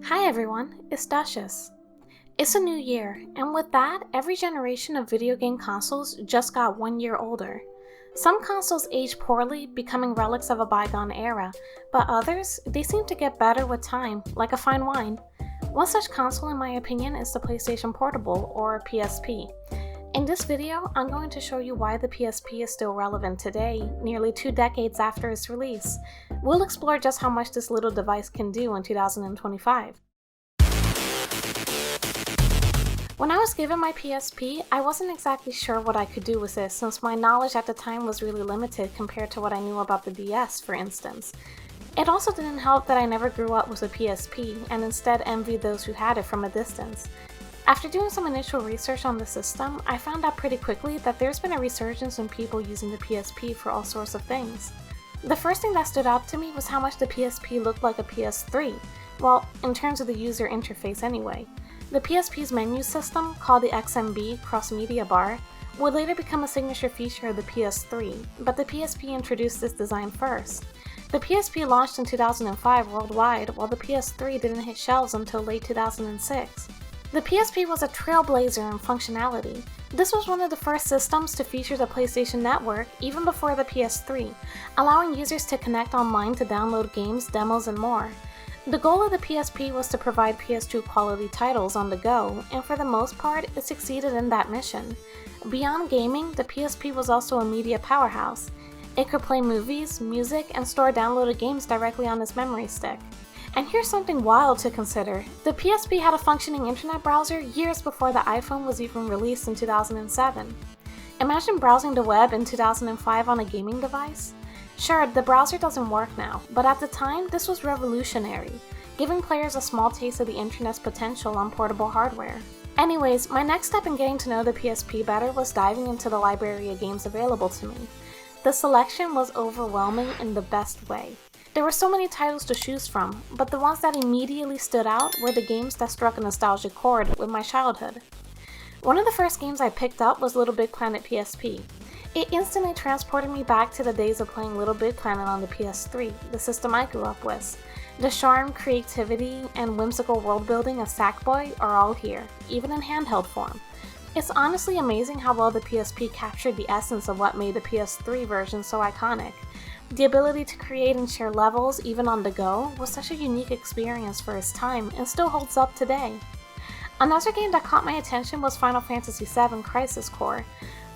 Hi everyone, it's Duchess. It's a new year, and with that, every generation of video game consoles just got 1 year older. Some consoles age poorly, becoming relics of a bygone era, but others, they seem to get better with time, like a fine wine. One such console in my opinion is the PlayStation Portable, or PSP. In this video, I'm going to show you why the PSP is still relevant today, nearly 2 decades after its release. We'll explore just how much this little device can do in 2025. When I was given my PSP, I wasn't exactly sure what I could do with it since my knowledge at the time was really limited compared to what I knew about the DS, for instance. It also didn't help that I never grew up with a PSP and instead envied those who had it from a distance. After doing some initial research on the system, I found out pretty quickly that there's been a resurgence in people using the PSP for all sorts of things. The first thing that stood out to me was how much the PSP looked like a PS3, well, in terms of the user interface anyway. The PSP's menu system, called the XMB Cross-Media Bar, would later become a signature feature of the PS3, but the PSP introduced this design first. The PSP launched in 2005 worldwide, while the PS3 didn't hit shelves until late 2006. The PSP was a trailblazer in functionality. This was one of the first systems to feature the PlayStation Network even before the PS3, allowing users to connect online to download games, demos, and more. The goal of the PSP was to provide PS2 quality titles on the go, and for the most part, it succeeded in that mission. Beyond gaming, the PSP was also a media powerhouse. It could play movies, music, and store downloaded games directly on its memory stick. And here's something wild to consider. The PSP had a functioning internet browser years before the iPhone was even released in 2007. Imagine browsing the web in 2005 on a gaming device. Sure, the browser doesn't work now, but at the time, this was revolutionary, giving players a small taste of the internet's potential on portable hardware. Anyways, my next step in getting to know the PSP better was diving into the library of games available to me. The selection was overwhelming in the best way. There were so many titles to choose from, but the ones that immediately stood out were the games that struck a nostalgic chord with my childhood. One of the first games I picked up was Little Big Planet PSP. It instantly transported me back to the days of playing Little Big Planet on the PS3, the system I grew up with. The charm, creativity, and whimsical world building of Sackboy are all here, even in handheld form. It's honestly amazing how well the PSP captured the essence of what made the PS3 version so iconic. The ability to create and share levels, even on the go, was such a unique experience for its time and still holds up today. Another game that caught my attention was Final Fantasy VII Crisis Core.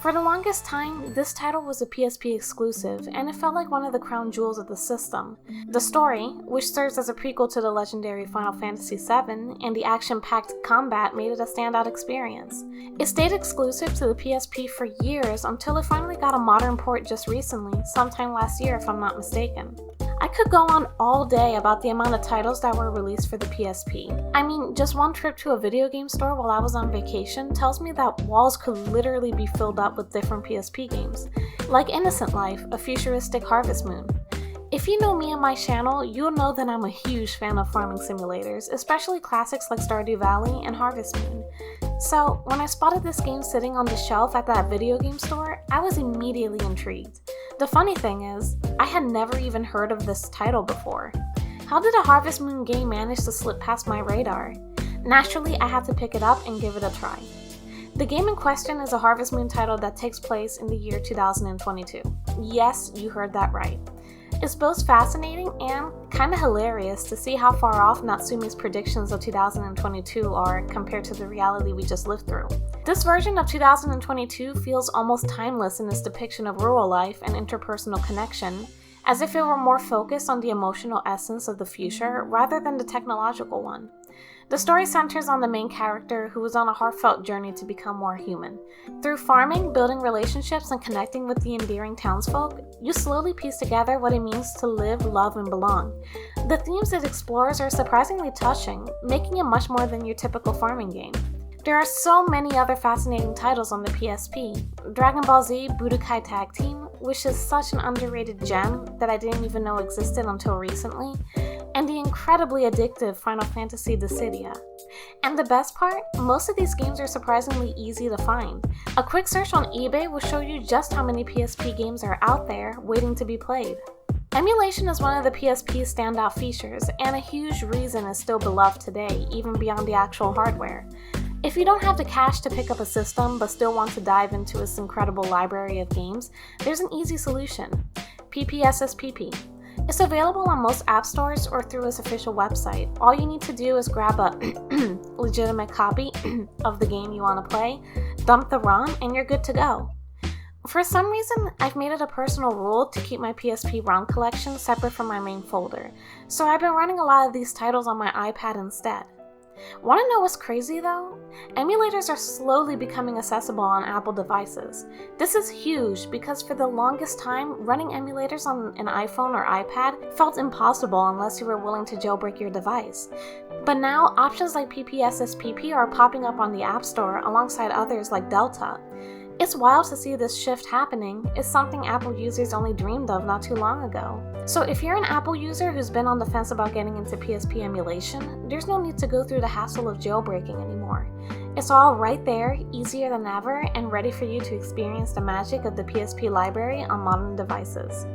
For the longest time, this title was a PSP exclusive, and it felt like one of the crown jewels of the system. The story, which serves as a prequel to the legendary Final Fantasy VII, and the action-packed combat made it a standout experience. It stayed exclusive to the PSP for years until it finally got a modern port just recently, sometime last year if I'm not mistaken. I could go on all day about the amount of titles that were released for the PSP. I mean, just one trip to a video game store while I was on vacation tells me that walls could literally be filled up with different PSP games, like Innocent Life, a futuristic Harvest Moon. If you know me and my channel, you'll know that I'm a huge fan of farming simulators, especially classics like Stardew Valley and Harvest Moon. So, when I spotted this game sitting on the shelf at that video game store, I was immediately intrigued. The funny thing is, I had never even heard of this title before. How did a Harvest Moon game manage to slip past my radar? Naturally, I had to pick it up and give it a try. The game in question is a Harvest Moon title that takes place in the year 2022. Yes, you heard that right. It's both fascinating and kinda hilarious to see how far off Natsume's predictions of 2022 are compared to the reality we just lived through. This version of 2022 feels almost timeless in its depiction of rural life and interpersonal connection, as if it were more focused on the emotional essence of the future rather than the technological one. The story centers on the main character who is on a heartfelt journey to become more human. Through farming, building relationships, and connecting with the endearing townsfolk, you slowly piece together what it means to live, love, and belong. The themes it explores are surprisingly touching, making it much more than your typical farming game. There are so many other fascinating titles on the PSP. Dragon Ball Z Budokai Tag Team, which is such an underrated gem that I didn't even know existed until recently, and the incredibly addictive Final Fantasy Dissidia. And the best part, most of these games are surprisingly easy to find. A quick search on eBay will show you just how many PSP games are out there waiting to be played. Emulation is one of the PSP's standout features, and a huge reason it's still beloved today, even beyond the actual hardware. If you don't have the cash to pick up a system but still want to dive into its incredible library of games, there's an easy solution: PPSSPP. It's available on most app stores or through its official website. All you need to do is grab a legitimate copy of the game you want to play, dump the ROM, and you're good to go. For some reason, I've made it a personal rule to keep my PSP ROM collection separate from my main folder, so I've been running a lot of these titles on my iPad instead. Want to know what's crazy though? Emulators are slowly becoming accessible on Apple devices. This is huge because for the longest time, running emulators on an iPhone or iPad felt impossible unless you were willing to jailbreak your device. But now, options like PPSSPP are popping up on the App Store alongside others like Delta. It's wild to see this shift happening. It's something Apple users only dreamed of not too long ago. So if you're an Apple user who's been on the fence about getting into PSP emulation, there's no need to go through the hassle of jailbreaking anymore. It's all right there, easier than ever, and ready for you to experience the magic of the PSP library on modern devices.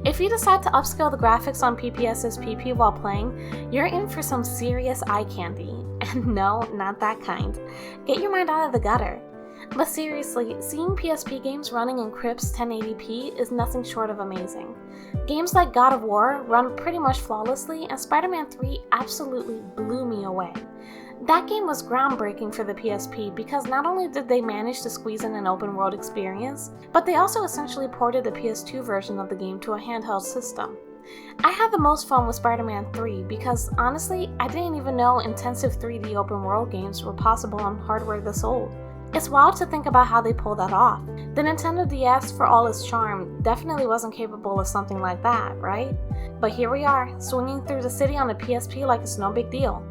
If you decide to upscale the graphics on PPSSPP while playing, you're in for some serious eye candy. And no, not that kind. Get your mind out of the gutter. But seriously, seeing PSP games running in crisp 1080p is nothing short of amazing. Games like God of War run pretty much flawlessly, and Spider-Man 3 absolutely blew me away. That game was groundbreaking for the PSP because not only did they manage to squeeze in an open world experience, but they also essentially ported the PS2 version of the game to a handheld system. I had the most fun with Spider-Man 3 because honestly, I didn't even know intensive 3D open world games were possible on hardware this old. It's wild to think about how they pulled that off. The Nintendo DS, for all its charm, definitely wasn't capable of something like that, right? But here we are, swinging through the city on a PSP like it's no big deal.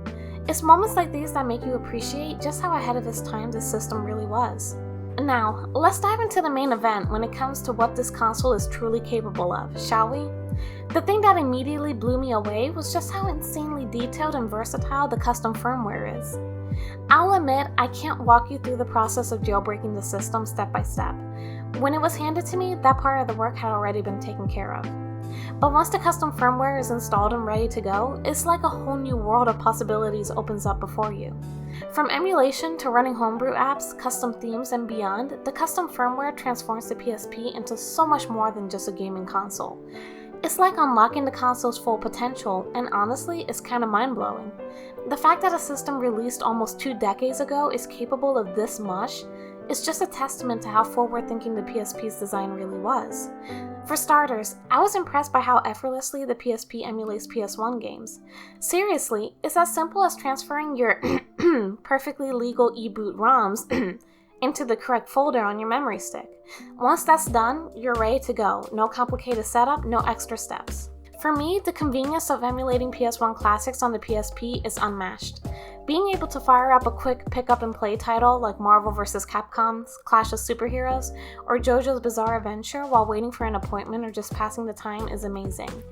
It's moments like these that make you appreciate just how ahead of its time this system really was. Now, let's dive into the main event when it comes to what this console is truly capable of, shall we? The thing that immediately blew me away was just how insanely detailed and versatile the custom firmware is. I'll admit, I can't walk you through the process of jailbreaking the system step by step. When it was handed to me, that part of the work had already been taken care of. But once the custom firmware is installed and ready to go, it's like a whole new world of possibilities opens up before you. From emulation to running homebrew apps, custom themes, and beyond, the custom firmware transforms the PSP into so much more than just a gaming console. It's like unlocking the console's full potential, and honestly, it's kinda mind-blowing. The fact that a system released almost 2 decades ago is capable of this much is just a testament to how forward-thinking the PSP's design really was. For starters, I was impressed by how effortlessly the PSP emulates PS1 games. Seriously, it's as simple as transferring your perfectly legal e-boot ROMs into the correct folder on your memory stick. Once that's done, you're ready to go. No complicated setup, no extra steps. For me, the convenience of emulating PS1 classics on the PSP is unmatched. Being able to fire up a quick pick-up-and-play title like Marvel vs. Capcom's Clash of Superheroes or JoJo's Bizarre Adventure while waiting for an appointment or just passing the time is amazing.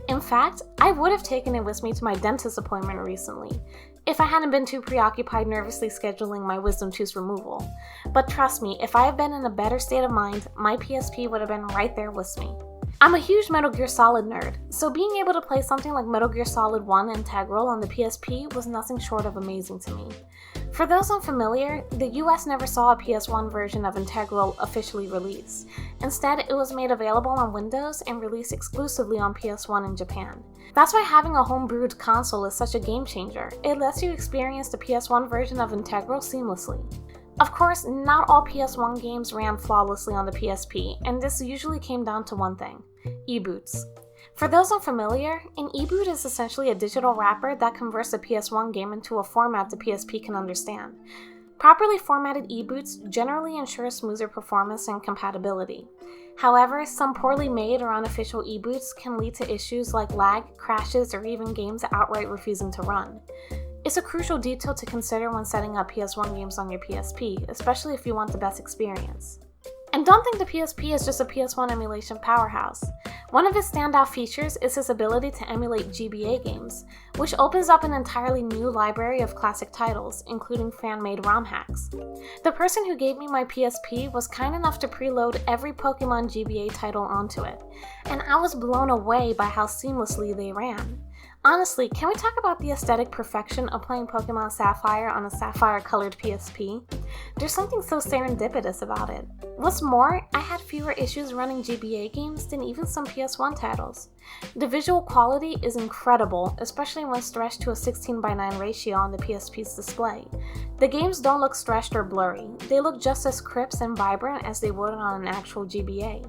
In fact, I would have taken it with me to my dentist appointment recently, if I hadn't been too preoccupied nervously scheduling my wisdom tooth removal. But trust me, if I had been in a better state of mind, my PSP would have been right there with me. I'm a huge Metal Gear Solid nerd, so being able to play something like Metal Gear Solid 1 Integral on the PSP was nothing short of amazing to me. For those unfamiliar, the US never saw a PS1 version of Integral officially released. Instead, it was made available on Windows and released exclusively on PS1 in Japan. That's why having a homebrewed console is such a game changer. It lets you experience the PS1 version of Integral seamlessly. Of course, not all PS1 games ran flawlessly on the PSP, and this usually came down to one thing: e-boots. For those unfamiliar, an e-boot is essentially a digital wrapper that converts a PS1 game into a format the PSP can understand. Properly formatted e-boots generally ensure smoother performance and compatibility. However, some poorly made or unofficial e-boots can lead to issues like lag, crashes, or even games outright refusing to run. It's a crucial detail to consider when setting up PS1 games on your PSP, especially if you want the best experience. And don't think the PSP is just a PS1 emulation powerhouse. One of its standout features is its ability to emulate GBA games, which opens up an entirely new library of classic titles, including fan-made ROM hacks. The person who gave me my PSP was kind enough to preload every Pokemon GBA title onto it, and I was blown away by how seamlessly they ran. Honestly, can we talk about the aesthetic perfection of playing Pokemon Sapphire on a sapphire-colored PSP? There's something so serendipitous about it. What's more, I had fewer issues running GBA games than even some PS1 titles. The visual quality is incredible, especially when stretched to a 16:9 ratio on the PSP's display. The games don't look stretched or blurry, they look just as crisp and vibrant as they would on an actual GBA.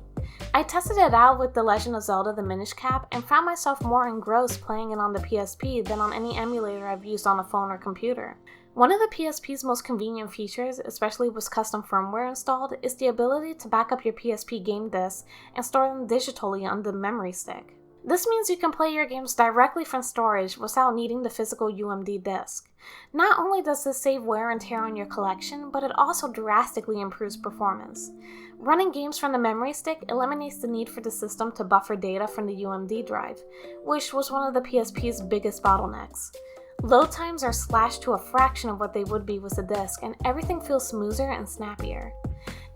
I tested it out with The Legend of Zelda: The Minish Cap and found myself more engrossed playing it on the PSP than on any emulator I've used on a phone or computer. One of the PSP's most convenient features, especially with custom firmware installed, is the ability to back up your PSP game discs and store them digitally on the memory stick. This means you can play your games directly from storage without needing the physical UMD disc. Not only does this save wear and tear on your collection, but it also drastically improves performance. Running games from the memory stick eliminates the need for the system to buffer data from the UMD drive, which was one of the PSP's biggest bottlenecks. Load times are slashed to a fraction of what they would be with a disc, and everything feels smoother and snappier.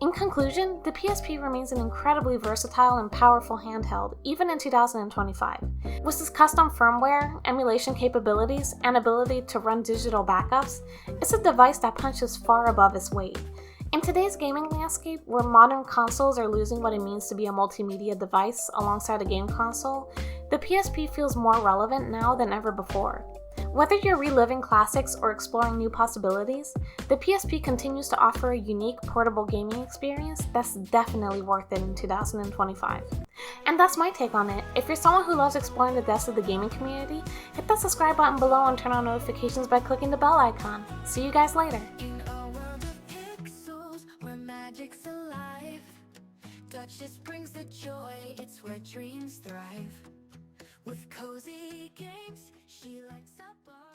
In conclusion, the PSP remains an incredibly versatile and powerful handheld, even in 2025. With its custom firmware, emulation capabilities, and ability to run digital backups, it's a device that punches far above its weight. In today's gaming landscape, where modern consoles are losing what it means to be a multimedia device alongside a game console, the PSP feels more relevant now than ever before. Whether you're reliving classics or exploring new possibilities, the PSP continues to offer a unique portable gaming experience that's definitely worth it in 2025. And that's my take on it. If you're someone who loves exploring the depths of the gaming community, hit that subscribe button below and turn on notifications by clicking the bell icon. See you guys later. In a world of pixels, where magic's alive, touch just brings the joy, it's where dreams thrive. With cozy games, she lights up our